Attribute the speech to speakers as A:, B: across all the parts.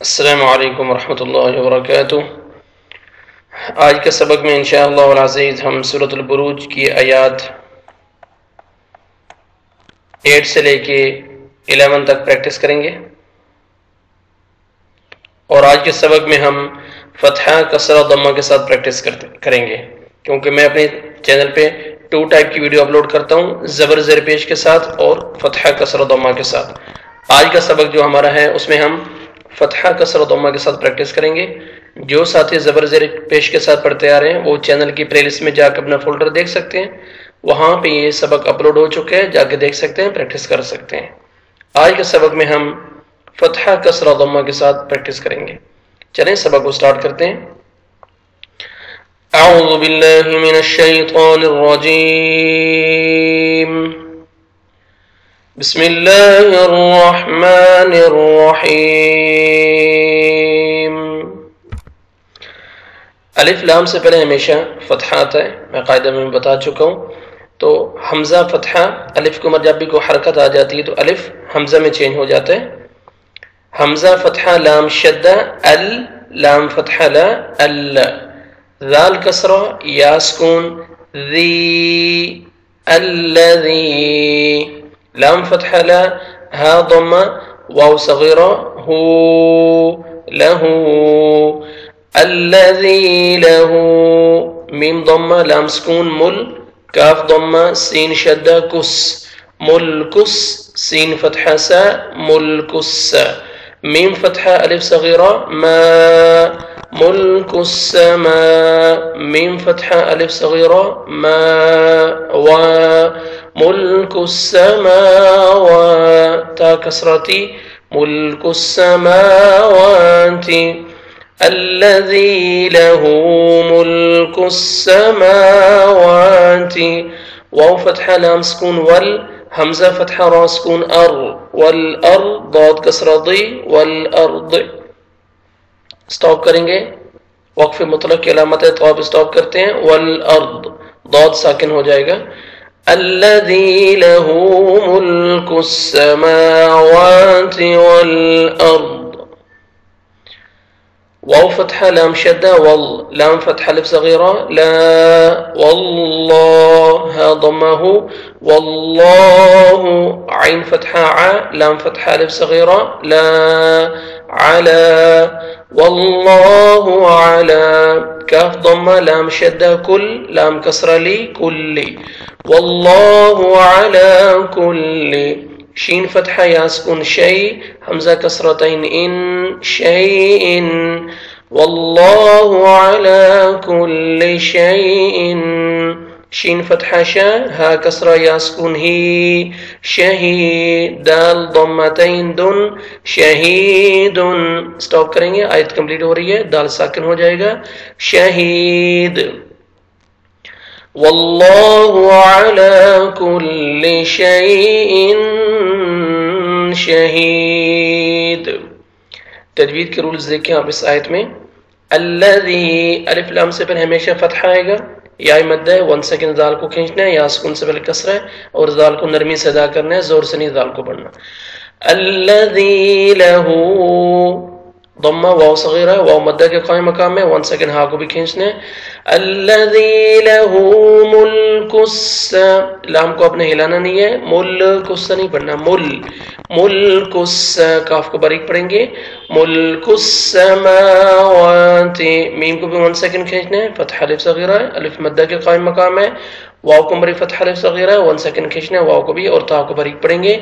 A: السلام علیکم ورحمۃ اللہ وبرکاتہ۔ آج کے سبق میں انشاءاللہ العزیز ہم سورۃ البروج کی آیات 8 سے لے کے 11 تک پریکٹس کریں گے، اور آج کے سبق میں ہم فتحہ کسرہ ضمہ کے ساتھ پریکٹس کریں گے، کیونکہ میں اپنے چینل پہ 2 ٹائپ کی ویڈیو اپلوڈ کرتا ہوں، زبر زیر پیش کے ساتھ اور فتحہ کسرہ ضمہ کے ساتھ۔ آج کا سبق جو ہمارا ہے اس میں ہم فتحہ کسرہ ضمہ کے ساتھ پریکٹس کریں گے۔ جو ساتھی زبر زیر پیش کے ساتھ پڑھتے آ رہے ہیں وہ چینل کی پلے لسٹ میں جا کے اپنا فولڈر دیکھ سکتے ہیں، وہاں پہ یہ سبق اپلوڈ ہو چکے ہیں، جا کے دیکھ سکتے ہیں، پریکٹس کر سکتے ہیں۔ آج کے سبق میں ہم فتحہ کسرہ ضمہ کے ساتھ پریکٹس کریں گے۔ چلیں سبق کو سٹارٹ کرتے ہیں۔ اعوذ باللہ من الشیطان الرجیم، بسم اللہ الرحمن الرحیم۔ الف لام سے پہلے ہمیشہ فتحہ آتا ہے، میں قاعدہ میں بتا چکا ہوں۔ تو حمزہ فتحہ الف کو جب بھی کوئی حرکت آ جاتی ہے تو الف حمزہ میں چینج ہو جاتا ہے۔ حمزہ فتحہ لام شدہ ال، لام فتحہ لا ال، ذال کسرہ یا سکون ذی الذی، لام فتحہ لا ہا ضمہ واو صغیرہ ہو لہو الذی لہو، میم ضمہ لام سکون مل، کاف ضمہ سین شدہ کس ملکس، سین فتحہ سا ملکس، میم فتحہ الف صغیرہ ما ملک السماء، میم فتحہ الف صغیرہ ما و ملک السماوات، تا کسرتی ملک السماوات، الذی له ملک السماوات، واو فتحہ لام سکون ول، حمزہ فتحہ را سکون ار، والارض ضاد کسرہ ضی والارض۔ سٹاپ کریں گے، وقف مطلق کی علامت ہے تو آپ سٹاپ کرتے ہیں، والارض ضاد ساکن ہو جائے گا، الذی له ملک السماوات والارض، واو فتحہ لام شدہ وال، لام فتحہ الف صغیرہ لا واللہ، ہا ضمہ واللہ، عین فتحہ ع، لام فتحہ الف صغیرہ لا علا واللہ علا، کاف ضمہ لام شدہ کل، لام کسرہ لی کلی، واللہ علا کل، شین فتحہ یا سکون شیء، حمزہ کسرتین ان شیء، واللہ علا کل شیء، شین فتحہ شا، ہا کسرہ یا سکون ہی شہید، دال ضمتین دن شہید، سٹاپ کریں گے، آیت کمپلیٹ ہو رہی ہے، دال ساکن ہو جائے گا شہید، واللہ علی کل شیء شہید۔ تجوید کے رولز دیکھیں آپ اس آیت میں، الذی الف لام سے پہلے ہمیشہ فتحہ آئے گا، یا مد ہے 1 سیکنڈ ذال کو کھینچنا ہے، یا سکون سے پہلے کسرہ ہے، اور ذال کو نرمی سے ادا کرنا ہے، زور سے نہیں ذال کو پڑھنا۔ الذی لہو ضمہ واو صغیرہ ہے، واو مدہ کے قائم مقام ہے، 1 سیکنڈ ہا کو بھی کھینچنا ہے، الذی لہو ملک لام کو اپنے ہلانا نہیں ہے، ملک نہیں پڑھنا، ملک کاف کو باریک پڑھیں گے، ملک السماوات، میم کو بھی 1 سیکنڈ کھینچنا ہے، فتحہ الف صغیرہ ہے، الف مدہ کے قائم مقام ہے، واو کو بری فتحہ الف صغیرہ ہے، 1 سیکنڈ کھینچنا ہے، واو کو بھی، اور تا کو باریک پڑھیں گے،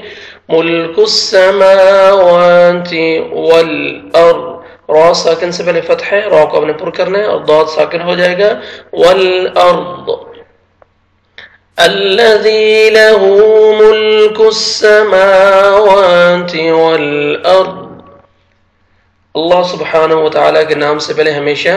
A: ملک السماوات والارض، را ساکن سے پہلے فتح ہے، را کو اپنے پر کرنا ہے، اور ضاد ساکن ہو جائے گا، والارض، الذی لہ ملک السماوات والارض۔ اللہ سبحانہ وتعالی کے نام سے پہلے ہمیشہ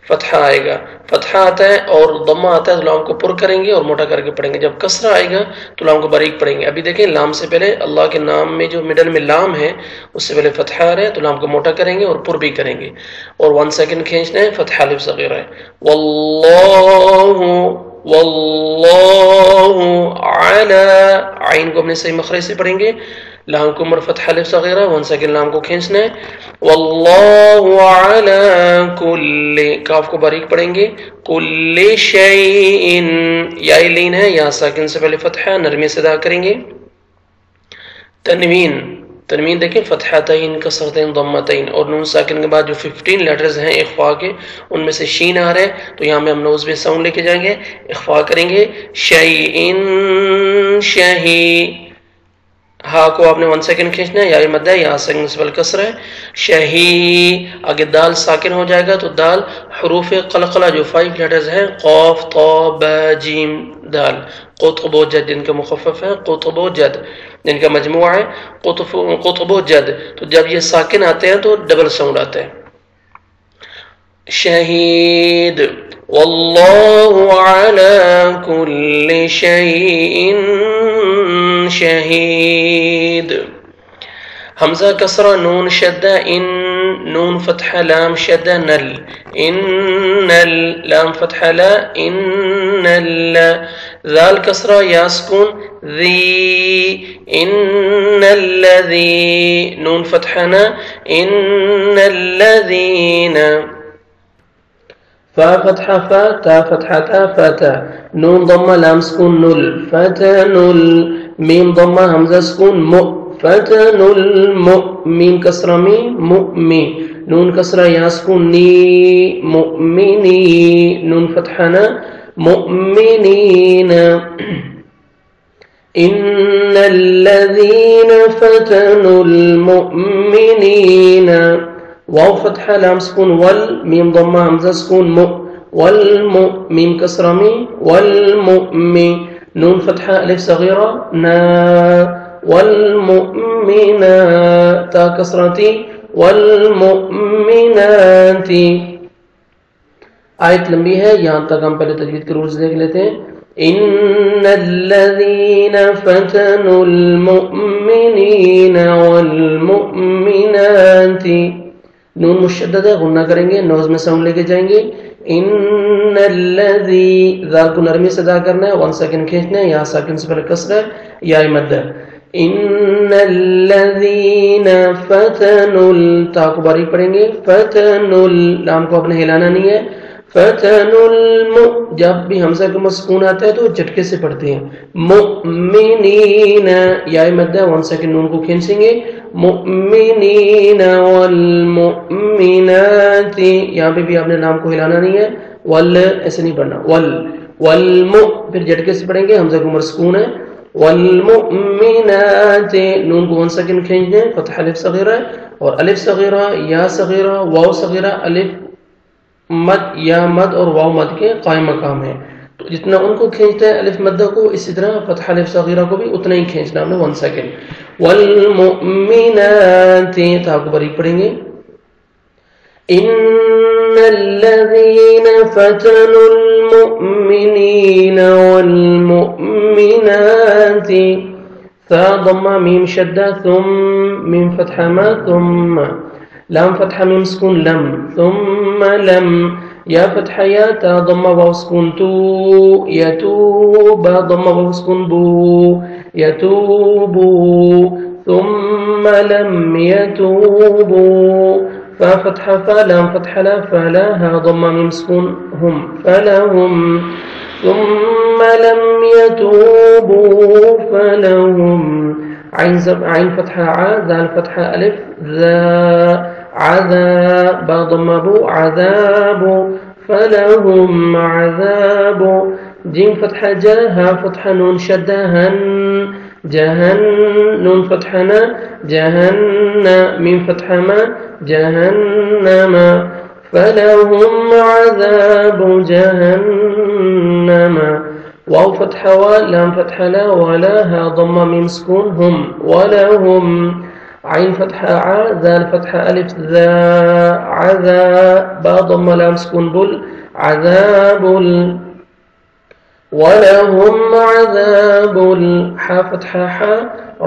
A: فتحہ آئے گا، فتحہ آتا ہے اور ضمہ آتا ہے تو لام کو پر کریں گے اور موٹا کر کے پڑھیں گے، جب کسرہ آئے گا تو لام کو باریک پڑھیں گے۔ ابھی دیکھیں لام سے پہلے اللہ کے نام میں جو مڈل میں لام ہے اس سے پہلے فتحہ آ رہا ہے تو لام کو موٹا کریں گے اور پر بھی کریں گے، اور 1 سیکنڈ کھینچنا ہے، فتحہ الف صغیرہ ہے، واللہ واللہ علی، عین کو اپنے صحیح مخرج سے پڑھیں گے، لام کو اوپر فتحہ الف صغیرہ 1 سیکنڈ لام کو کھینچنا ہے واللہ علی کل کاف کو باریک پڑھیں گے کل شیء یا لین ہے یا ساکن سے پہلے فتحہ نرمی سے ادا کریں گے تنوین دیکھیں فتحتین کسرتین ضمتین اور نون ساکن کے بعد جو 15 لیٹرز ہیں اخفا کے ان میں سے شین آ رہا ہے تو یہاں میں ہم نوز میں ساؤنڈ لے کے جائیں گے اخفا کریں گے شیئن شہی ہا کو آپ نے 1 سیکنڈ کھینچنا ہے یا مدہ یا ساکن سے پہلے کسر ہے شہی آگے دال ساکن ہو جائے گا تو دال حروف قلقلہ جو 5 لیٹرز ہیں قاف طا با جیم دال قطب و جد جن کا مخفف ہے قطب و جد جن کا مجموعہ ہے قطب و جد تو جب یہ ساکن آتے ہیں تو ڈبل ساؤنڈ آتا ہے شہید واللہ علی کل شیء شہید حمزہ کسرہ نون شدہ ان نون فتحہ لام شدہ نل ان لام فتحہ لا ان ذال کسرہ یا سکون ذی ان الذی نون فتحہ نا ان الذین فا فتحہ فا تا فتحہ تا فتا نون ضمہ لام سکون نل فتنل میم ضمہ حمزہ سکون مؤ فتنل مؤمن کسرہ مؤمن نون کسرہ یا سکون نی مؤمنی نون فتحہ نا مؤمنین ان الذین فتنوا المؤمنین واو فتحہ لام سکون وال میم ضمہ حمزہ سکون مؤ والمؤمن کسرہ والمؤمن نون فتحہ الف صغیرہ نا والمؤمنات تا کسرتی والمؤمنات آیت لمبی ہے یہاں تک ہم پہلے تجوید کے رولز دیکھ لیتے ہیں ان الذین فتنوا المؤمنین والمؤمنات نون مشدد ہے غنہ کریں گے نوز میں ساؤنڈ لے کے جائیں گے ان الذی ذال کو نرمی سے ادا کرنا ہے 1 سیکنڈ کھینچنا ہے یا ساکن سے پہلے کسر ہے یا مد ہے ان الذین فتنوا تا کو باریک پڑھیں گے فتنوا لام کو اپنے ہلانا نہیں ہے فتنوا جب بھی حمزہ کو مسکون آتا ہے تو جھٹکے سے پڑھتے ہیں مؤمنین یا مد ہے 1 سیکنڈ نون کو کھینچیں گے مؤمنین والمؤمنات یہاں پہ بھی آپ نے لام کو ہلانا نہیں ہے وال ایسے نہیں پڑھنا پھر جھٹکے سے پڑھیں گے حمزہ کو مسکون ہے والمؤمنات نون کو 1 سیکنڈ کھینچنا ہے فتح الف صغیرہ ہے اور الف صغیرہ یا صغیرہ واو صغیرہ الف مد یا مد اور واو مد کے قائم مقام ہے تو جتنا ان کو کھینچتا ہے الف مدہ کو اسی طرح فتح الف صغیرہ کو بھی اتنا ہی کھینچنا ہم نے 1 سیکنڈ والمؤمنات تا کو باریک پڑھیں گے ان الذین فتنوا المؤمنین والمؤمنات ثا ضمہ میم شدہ ثم میم فتحہ ما ثم لام فتحہ میم سکون لم ثم لم یا فتحہ یا تا ضمہ واو سکون تو یتوب ضمہ واو سکون بو یتوبو ثم لم يتوبوا فا فتحہ فا لام فتحہ لا فلا ها ضمہ میم سکون هم فلهم ثم لم يتوبوا فلهم عين فتحہ ع ذال فتحہ الف ذا عذاب با ضمہ بو عذاب فلهم عذاب جیم فتحہ جا ها فتحہ نون شدہ ہن جہن نون فتحہ نا جہن میم فتحہ ما جہنم فلهم عذاب جہنم واو فتحہ و لام فتحہ لا ولا ها ضمہ میم سکون هم ولهم عین فتحہ ع ذال فتحہ الف ذا عذاب با ضمہ لام سکون بل عذاب ولهم عذاب حا فتحہ حا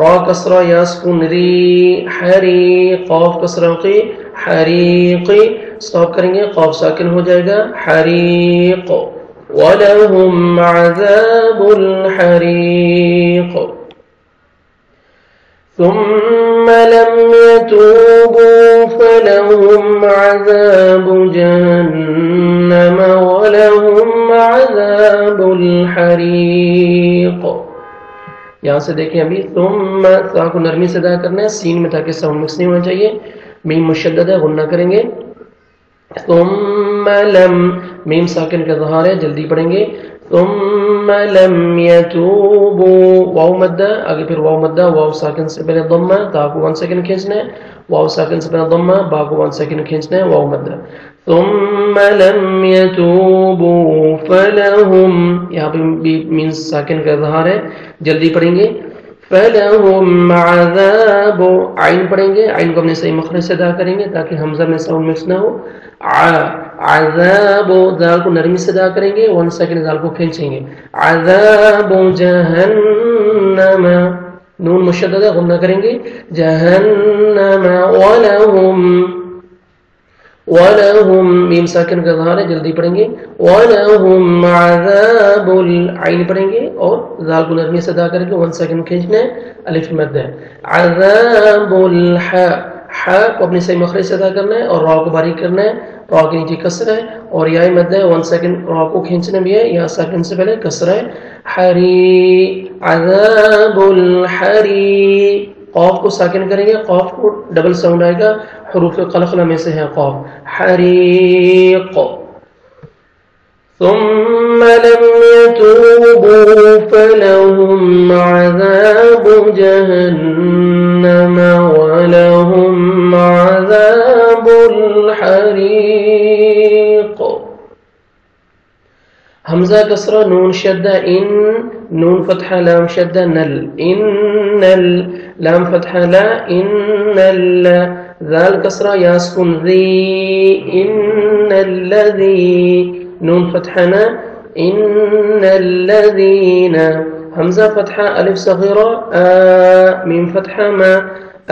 A: را کسرہ یا سکون ری حریق قاف کسرہ قی حریق سٹاپ کریں گے قاف ساکن ہو جائے گا حریق ولهم عذاب الحریق ثم لم يتوبوا فلهم عذاب جهنم ولهم عذاب الحريق. یہاں سے دیکھیں ابھی ثم تا کو نرمی سے ادا کرنا ہے سین میں تاکہ ساؤنڈ مکس نہیں ہونا چاہیے. میم مشدد ہے غنہ کریں گے. ثم لم میم ساکن کا ظہار ہے جلدی پڑھیں گے. ثم لم يتوبوا واو مدہ آگے پھر واو مدہ واو ساکن سے پہلے ضمہ تا کو 1 سیکنڈ کھینچنا ہے. واو ساکن سے پہلے ضمہ با کو 1 سیکنڈ کھینچنا ہے واو مدہ. ثم لم يتوبوا فلهم یہاں پہ بھی مین ساکن کا اظہار ہے جلدی پڑھیں گے. فلهم عذاب عین پڑھیں گے عین کو اپنے صحیح مخرج سے ادا کریں گے تاکہ حمزہ میں ساؤنڈ مکس نہ ہو. عذاب دال کو نرمی سے ادا کریں گے 1 سیکنڈ دال کو کھینچیں گے. عذاب جہنم نون مشدد غنہ کریں گے. جہنم ولہم میم ساکن کا ظاہر ہے جلدی پڑھیں گے. ولہم عذاب العین پڑھیں گے اور ذال کو نرمی سے ادا کریں گے 1 سیکنڈ کھینچنا ہے الف مد ہے. عذاب الحاء حاء کو اپنے صحیح مخرج سے ادا کرنا ہے اور را کو باریک کرنا ہے. را کے نیچے کسر ہے اور یا مد ہے 1 سیکنڈ را کو کھینچنا بھی ہے یا ساکن سے پہلے کسر ہے. حری عذاب الحری قاف کو ساکن کریں گے قاف کو ڈبل ساؤنڈ آئے گا حروف قلقلہ میں سے ہے قاف. حریق. ثم لم يتوبوا فلهم عذاب جهنم ولهم عذاب الحريق. حمزہ کسرہ نون شدہ ان نون فتحہ لام شدہ نل ان لام فتحہ لا ان ذال کسرہ یا سکون ذی ان الذی نون فتحہ نا ان الذین حمزہ فتحہ الف صغیرہ میم فتحہ ما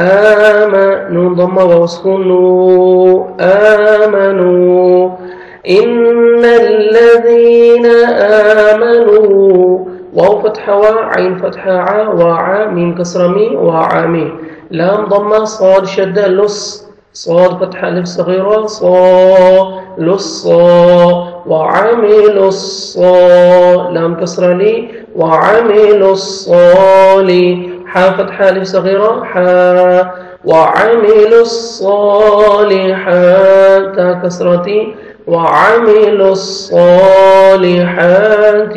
A: آما نون ضمہ و سکون نو آمنوا ان الذین آمنوا واو فتحہ و عین فتحہ ع وع میم کسرہ می وعامی. لام ضمہ صاد شدہ لص صاد فتحہ الف صغیرہ صا لص وعامل الصالح لام كسرة لي وعامل الصالح حا فتحة الف صغيرة حا وعامل الصالحات تا كسرتي وعامل الصالحات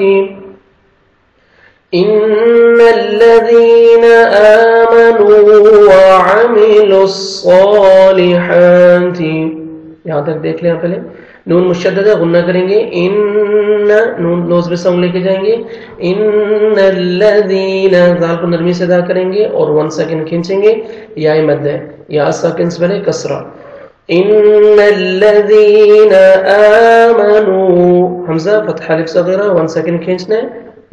A: إن الذين آمنوا وعملوا الصالحات. یہاں تک دیکھ لیں پہلے نون مشدد ہے غنہ کریں گے ان نون نوز پہ ساؤنڈ لے کے جائیں گے. ان الذین ذال کو نرمی سے ادا کریں گے اور 1 سیکنڈ کھینچیں گے یا مد ہے یا ساکن سے پہلے کسرہ. ان الذین آمنوا حمزہ فتحہ الف صغیرہ 1 سیکنڈ کھینچنا ہے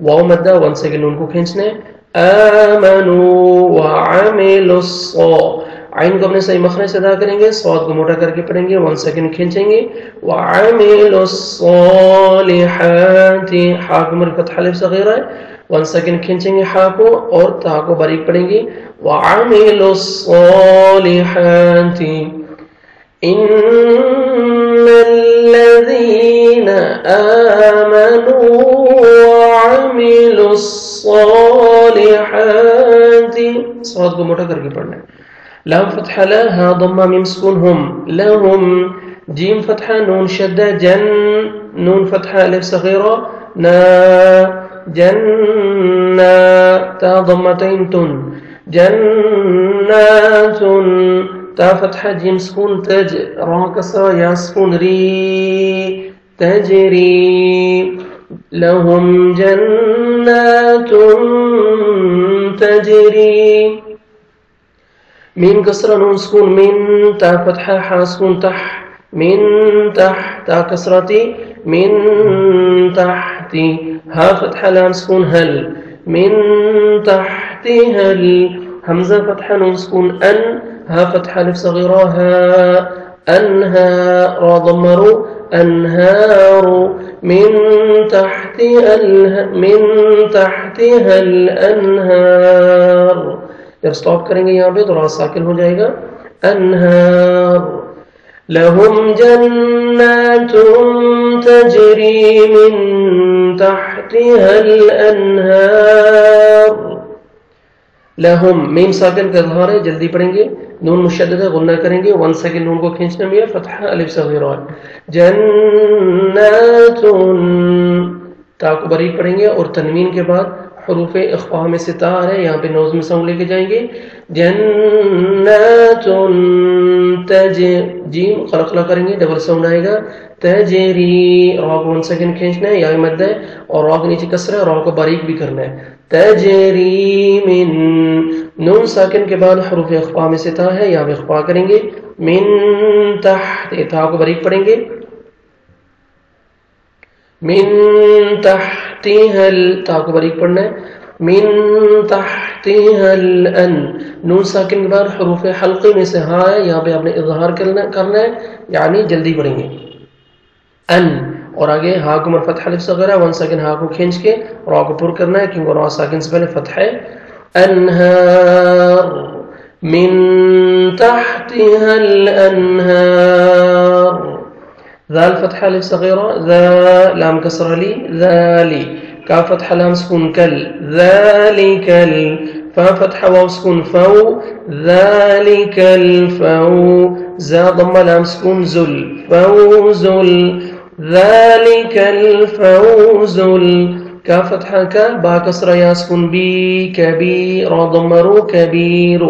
A: واو مدہ 1 سیکنڈ ان کو کھینچنا ہے. آمنوا وعملوا الصالحات عین کو اپنے صحیح مخرج سے ادا کریں گے صاد کو موٹا کر کے پڑھیں گے 1 سیکنڈ کھینچیں گے. وعملوا الصالحات حا کو فتحہ الف صغیرہ ہے 1 سیکنڈ کھینچیں گے حا کو اور تا کو باریک پڑھیں گے. وعملوا الصالحات ان الذين آمنوا وعملوا الصالحات صاد کو موٹا کر کے پڑھنا ہے. لام فتحہ لا ہا ضمہ میم سکون ہم لهم جیم فتحہ نون شدہ جن نون فتحہ الف صغیرہ نا جنہ تا ضمتین تن جنات تا فتحہ جیم سکون تج را کسرہ یا سکون ری تجری لهم جنات تجری. میم کسرہ نون سکون من تا فتحہ حا سکون تح من تح تا کسرتی من تحتی ہا فتحہ لام سکون هل من تحتی هل حمزہ فتحہ نون سکون ان ها فتحہ الف صغیرہ ها انہا را ضمر انہار من تحتها الانہار جب سٹاپ کریں گے یہاں پہ تو را ساکن ہو جائے گا انہار لہم جنات تجری من تحتها الانہار لہم میم ساکن کا اظہار ہے جلدی پڑھیں گے نون مشدد ہے غنہ کریں گے 1 سیکنڈ نون کو کھینچنا بھی ہے فتحہ الف صغیرہ جنات تا کو باریک پڑھیں گے اور تنوین کے بعد حروف اخفاء میں سے تا ہے یہاں پہ نوز میں ساؤنڈ لے کے جائیں گے جنات جیم قلقلہ کریں گے ڈبل ساؤنڈ آئے گا تجری را کو 1 سیکنڈ کھینچنا ہے یا مد ہے اور را کے نیچے کسرہ ہے را کو باریک بھی کرنا ہے تجری من نون ساکن کے بعد حروف اخفاء میں سے تا ہے یہاں پہ اخفاء کریں گے من تحت تا کو باریک پڑھیں گے من تحتها تا کو باریک پڑھنا ہے من تحتها الان نون ساکن کے بعد حروف حلقے میں سے ہاں ہے یہاں پہ آپ نے اظہار کرنا ہے یعنی جلدی پڑھیں گے ان اور آگے ہا کو فتح الف صغیرہ 1 سیکنڈ ہا کو کھینچ کے را کو پر کرنا ہے کیونکہ را ساکن سے پہلے فتح ہے انہار من تحتها الانہار ذال فتح الف صغیرہ ذا لام کسر لی ذالی کا فتح لام سکون کل ذالک فا فتح واو سکون فو ذالک الفو زا ضم لام سکون زل فوزل ذالک الفوز کا فتح کا با کسر یا سکون بی کبی را ضم رو کبیر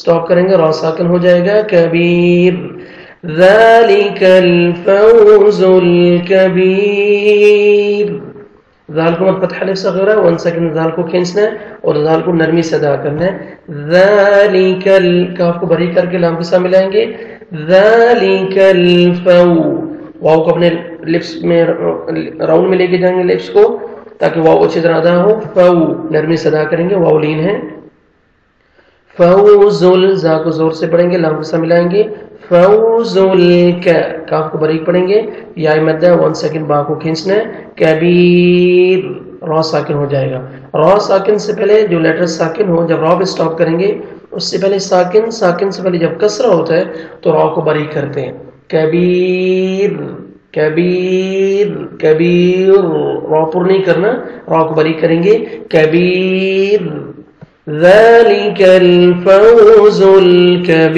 A: سٹاپ کریں گے را ساکن ہو جائے گا کبیر ذالک الفوز الکبیر ذال کو فتح الف صغیرہ 1 سیکنڈ ذال کو کھینچنا ہے اور ذال کو نرمی سے ادا کرنا ہے ذالک کاف کو بری کر کے لام کے ساتھ ملائیں گے ذالک الفو واو کو اپنے لپس میں راؤنڈ میں لے کے جائیں گے لپس کو تاکہ واو اچھی طرح ادا ہو فو نرمی سے ادا کریں گے واو لین ہے فوزل زا کو زور سے پڑھیں گے لام کے ساتھ ملائیں گے فوزل کاف کو باریک پڑھیں گے یا مد 1 سیکنڈ با کو کھینچنا ہے کبیر را ساکن ہو جائے گا را ساکن سے پہلے جو لیٹر ساکن ہو جب را پہ سٹاپ کریں گے اس سے پہلے ساکن سے پہلے جب کسرہ ہوتا ہے تو را کو باریک کرتے ہیں کبیر کبیر کبیر را پر نہیں کرنا را کو باریک کریں گے کبیر ذالک الفوز الکبیر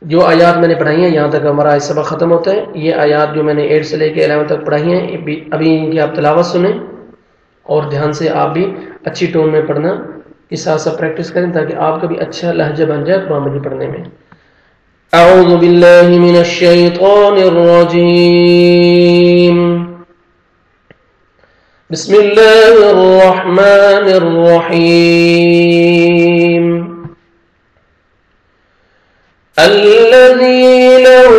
A: جو آیات میں نے پڑھائی ہیں یہاں تک ہمارا آج سبق ختم ہوتا ہے یہ آیات جو میں نے 8 سے لے کے 11 تک پڑھائی ہیں ابھی ان کی آپ تلاوت سنیں اور دھیان سے آپ بھی اچھی ٹون میں پڑھنا کے ساتھ ساتھ پریکٹس کریں تاکہ آپ کا بھی اچھا لہجہ بن جائے قرآن مجید پڑھنے میں اعوذ باللہ من الشیطان الرجیم بسم اللہ الرحمن الرحیم الذي له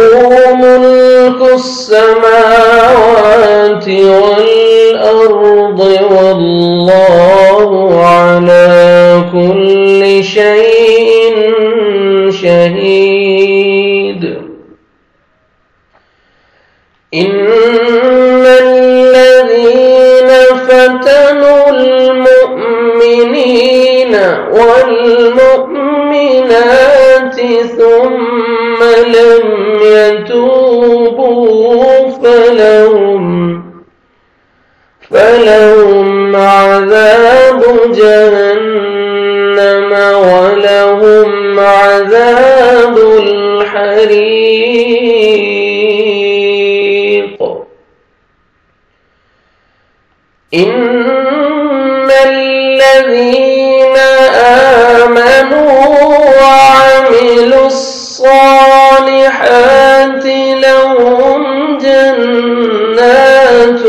A: ملك السماوات والأرض والله على كل شيء شهيد إن الذين فتنوا المؤمنين والمؤمنات ثم لم يتوبوا فلهم عذاب جهنم ولهم عذاب الحريق إن الذين آمنوا وعملوا الصالحات لهم جنات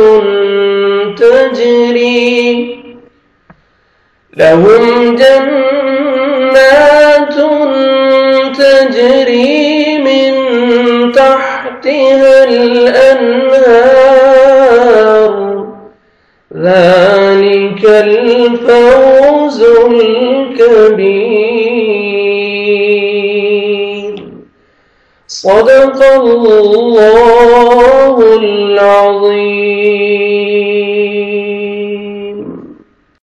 A: تجري من تحتها الأنهار ذلك الفوز الكبير صدق الله العظيم